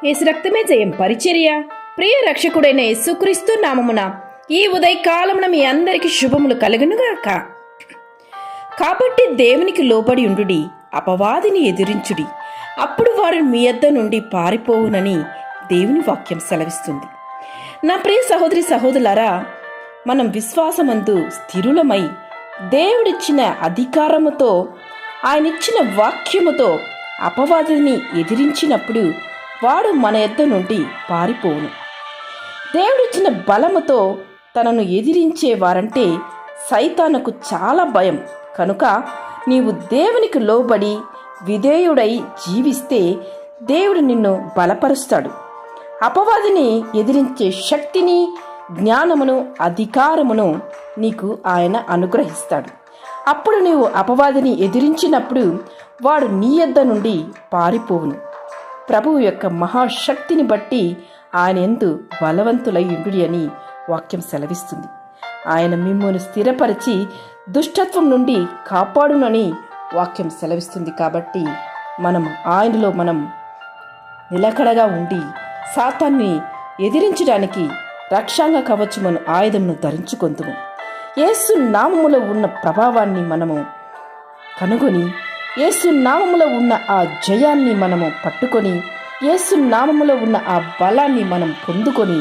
యేసు రక్తమే జయం పరిచర్య. ప్రియ రక్షకుడైన యేసుక్రీస్తు నామమున ఈ ఉదయకాలమున మీ అందరికి శుభములు కలుగునుగాక. కాబట్టి దేవునికి లోబడి ఉండుడి, అపవాదిని ఎదిరించుడి, అప్పుడు వారు మీ యొద్ద నుండి పారిపోవునని దేవుని వాక్యం సెలవిస్తుంది. నా ప్రియ సహోదరి సహోదరులారా, మనం విశ్వాసమందు స్థిరులమై దేవుడిచ్చిన అధికారముతో, ఆయనిచ్చిన వాక్యముతో అపవాదిని ఎదిరించినప్పుడు వాడు మన యొద్ద నుండి పారిపోవును. దేవుడిచ్చిన బలముతో తనను ఎదిరించేవారంటే సైతానుకు చాలా భయం. కనుక నీవు దేవునికి లోబడి విధేయుడై జీవిస్తే దేవుడు నిన్ను బలపరుస్తాడు. అపవాదిని ఎదిరించే శక్తిని, జ్ఞానమును, అధికారమును నీకు ఆయన అనుగ్రహిస్తాడు. అప్పుడు నీవు అపవాదిని ఎదిరించినప్పుడు వాడు నీ యొద్ద నుండి పారిపోవును. ప్రభువు యొక్క మహాశక్తిని బట్టి ఆయన యందు బలవంతులై ఉండుడి అని వాక్యం సెలవిస్తుంది. ఆయన మిమ్మును స్థిరపరిచి దుష్టత్వం నుండి కాపాడునని వాక్యం సెలవిస్తుంది. కాబట్టి ఆయనలో మనం నిలకడగా ఉండి సాతాన్ని ఎదిరించడానికి రక్షాంగ కవచమును ఆయుధమును ధరించుకొందుము. యేసు నామములో ఉన్న ప్రభావాన్ని మనము కనుగొని, యేసు నామములో ఉన్న ఆ జయాన్ని మనము పట్టుకొని, యేసు నామములో ఉన్న ఆ బలాన్ని మనం పొందుకొని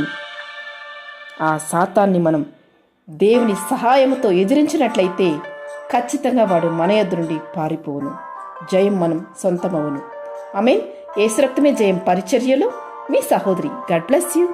ఆ సాతాన్ని మనం దేవుని సహాయముతో ఎదిరించినట్లయితే ఖచ్చితంగా వాడు మన యొద్ద నుండి పారిపోవును. జయం మనం సొంతమవును. ఆమేన్. యేసు రక్తమే జయం పరిచర్యలో మీ సహోదరి. God bless you.